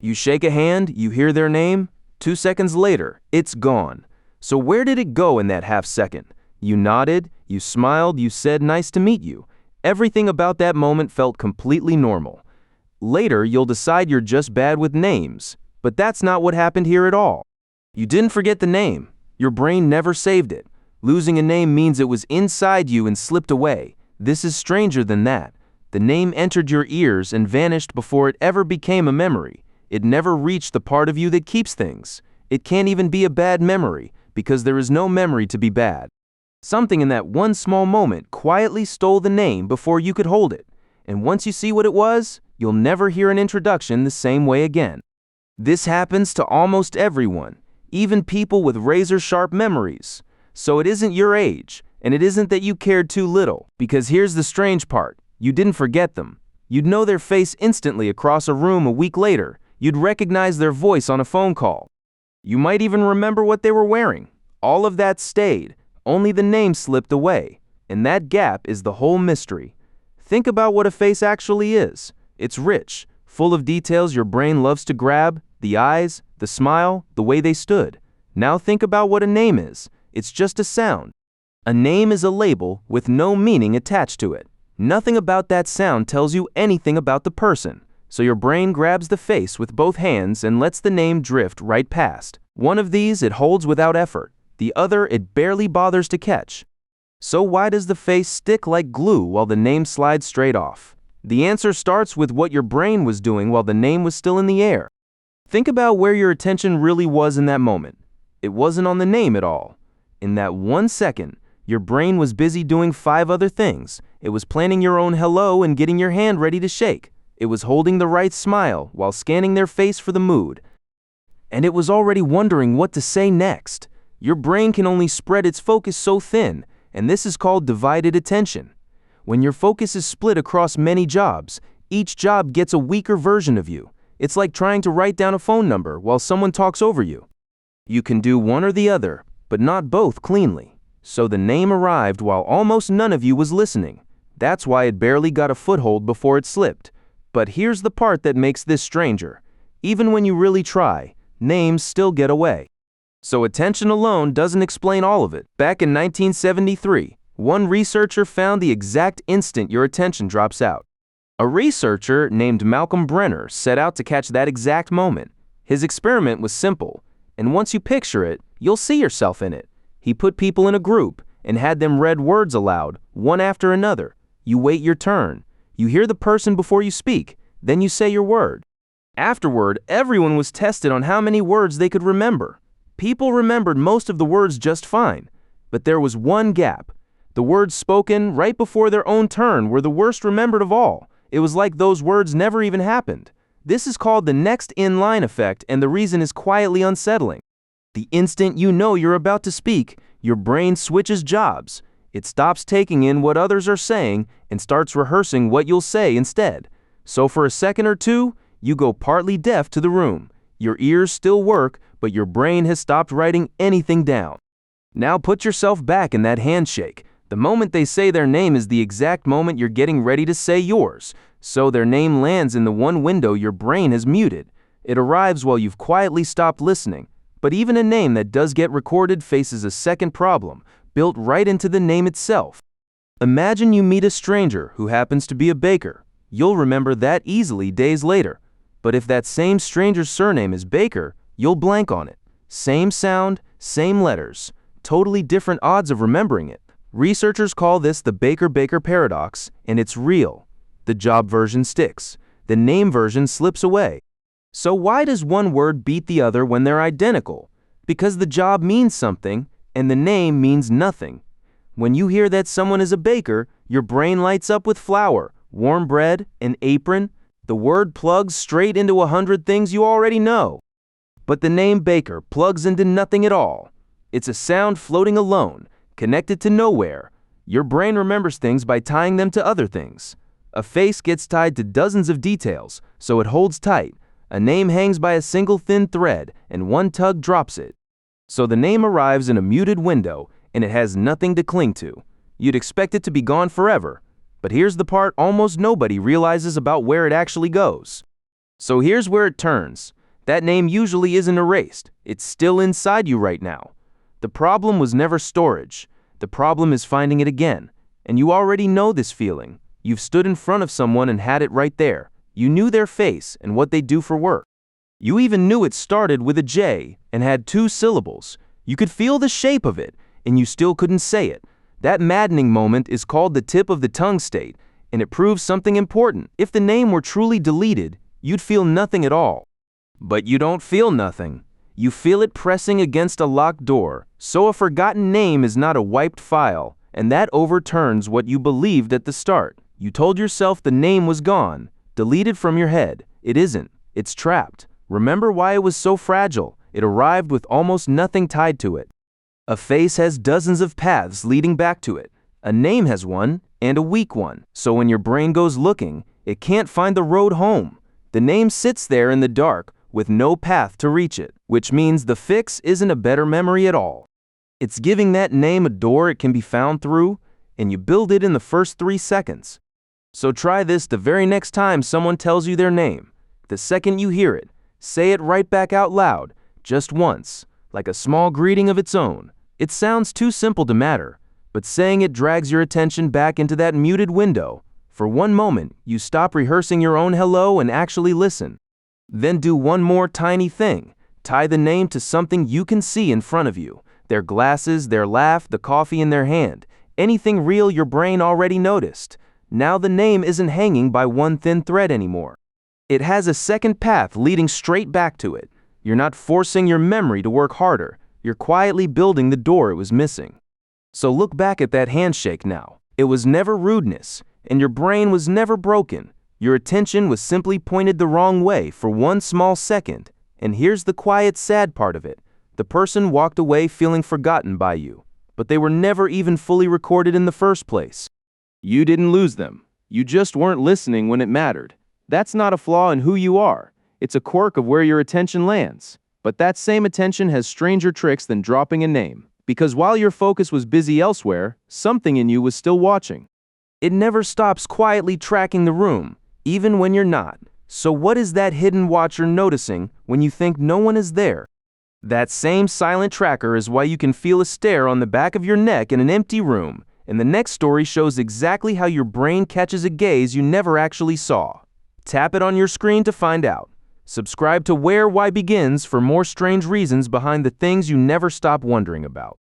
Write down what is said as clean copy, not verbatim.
You shake a hand, you hear their name, 2 seconds later, it's gone. So where did it go in that half second? You nodded, you smiled, you said nice to meet you. Everything about that moment felt completely normal. Later, you'll decide you're just bad with names, but that's not what happened here at all. You didn't forget the name. Your brain never saved it. Losing a name means it was inside you and slipped away. This is stranger than that. The name entered your ears and vanished before it ever became a memory. It never reached the part of you that keeps things. It can't even be a bad memory, because there is no memory to be bad. Something in that one small moment quietly stole the name before you could hold it. And once you see what it was, you'll never hear an introduction the same way again. This happens to almost everyone, even people with razor-sharp memories. So it isn't your age, and it isn't that you cared too little, because here's the strange part. You didn't forget them. You'd know their face instantly across a room a week later. You'd recognize their voice on a phone call. You might even remember what they were wearing. All of that stayed. Only the name slipped away. And that gap is the whole mystery. Think about what a face actually is. It's rich, full of details your brain loves to grab, the eyes, the smile, the way they stood. Now think about what a name is. It's just a sound. A name is a label with no meaning attached to it. Nothing about that sound tells you anything about the person. So your brain grabs the face with both hands and lets the name drift right past. One of these it holds without effort. The other it barely bothers to catch. So why does the face stick like glue while the name slides straight off? The answer starts with what your brain was doing while the name was still in the air. Think about where your attention really was in that moment. It wasn't on the name at all. In that 1 second, your brain was busy doing 5 other things. It was planning your own hello and getting your hand ready to shake. It was holding the right smile while scanning their face for the mood. And it was already wondering what to say next. Your brain can only spread its focus so thin, and this is called divided attention. When your focus is split across many jobs, each job gets a weaker version of you. It's like trying to write down a phone number while someone talks over you. You can do one or the other, but not both cleanly. So the name arrived while almost none of you was listening. That's why it barely got a foothold before it slipped. But here's the part that makes this stranger. Even when you really try, names still get away. So attention alone doesn't explain all of it. Back in 1973, one researcher found the exact instant your attention drops out. A researcher named Malcolm Brenner set out to catch that exact moment. His experiment was simple, and once you picture it, you'll see yourself in it. He put people in a group and had them read words aloud, one after another. You wait your turn. You hear the person before you speak, then you say your word. Afterward, everyone was tested on how many words they could remember. People remembered most of the words just fine, but there was one gap. The words spoken right before their own turn were the worst remembered of all. It was like those words never even happened. This is called the next in line effect, and the reason is quietly unsettling. The instant you know you're about to speak, your brain switches jobs. It stops taking in what others are saying and starts rehearsing what you'll say instead. So for a second or two, you go partly deaf to the room. Your ears still work, but your brain has stopped writing anything down. Now put yourself back in that handshake. The moment they say their name is the exact moment you're getting ready to say yours. So their name lands in the one window your brain has muted. It arrives while you've quietly stopped listening. But even a name that does get recorded faces a second problem, built right into the name itself. Imagine you meet a stranger who happens to be a baker. You'll remember that easily days later. But if that same stranger's surname is Baker, you'll blank on it. Same sound, same letters, totally different odds of remembering it. Researchers call this the Baker-Baker paradox, and it's real. The job version sticks. The name version slips away. So why does one word beat the other when they're identical? Because the job means something, and the name means nothing. When you hear that someone is a baker, your brain lights up with flour, warm bread, an apron. The word plugs straight into 100 things you already know. But the name Baker plugs into nothing at all. It's a sound floating alone, connected to nowhere. Your brain remembers things by tying them to other things. A face gets tied to dozens of details, so it holds tight. A name hangs by a single thin thread, and one tug drops it. So the name arrives in a muted window, and it has nothing to cling to. You'd expect it to be gone forever. But here's the part almost nobody realizes about where it actually goes. So here's where it turns. That name usually isn't erased. It's still inside you right now. The problem was never storage. The problem is finding it again. And you already know this feeling. You've stood in front of someone and had it right there. You knew their face and what they do for work. You even knew it started with a J and had 2 syllables. You could feel the shape of it, and you still couldn't say it. That maddening moment is called the tip of the tongue state, and it proves something important. If the name were truly deleted, you'd feel nothing at all. But you don't feel nothing. You feel it pressing against a locked door. So a forgotten name is not a wiped file, and that overturns what you believed at the start. You told yourself the name was gone, deleted from your head. It isn't. It's trapped. Remember why it was so fragile. It arrived with almost nothing tied to it. A face has dozens of paths leading back to it. A name has one, and a weak one. So when your brain goes looking, it can't find the road home. The name sits there in the dark with no path to reach it, which means the fix isn't a better memory at all. It's giving that name a door it can be found through, and you build it in the first 3 seconds. So try this the very next time someone tells you their name. The second you hear it, say it right back out loud, just once, like a small greeting of its own. It sounds too simple to matter, but saying it drags your attention back into that muted window. For one moment, you stop rehearsing your own hello and actually listen. Then do one more tiny thing. Tie the name to something you can see in front of you. Their glasses, their laugh, the coffee in their hand. Anything real your brain already noticed. Now the name isn't hanging by one thin thread anymore. It has a second path leading straight back to it. You're not forcing your memory to work harder. You're quietly building the door it was missing. So look back at that handshake now. It was never rudeness, and your brain was never broken. Your attention was simply pointed the wrong way for one small second. And here's the quiet, sad part of it. The person walked away feeling forgotten by you, but they were never even fully recorded in the first place. You didn't lose them. You just weren't listening when it mattered. That's not a flaw in who you are. It's a quirk of where your attention lands. But that same attention has stranger tricks than dropping a name. Because while your focus was busy elsewhere, something in you was still watching. It never stops quietly tracking the room, even when you're not. So what is that hidden watcher noticing when you think no one is there? That same silent tracker is why you can feel a stare on the back of your neck in an empty room. And the next story shows exactly how your brain catches a gaze you never actually saw. Tap it on your screen to find out. Subscribe to Where Why Begins for more strange reasons behind the things you never stop wondering about.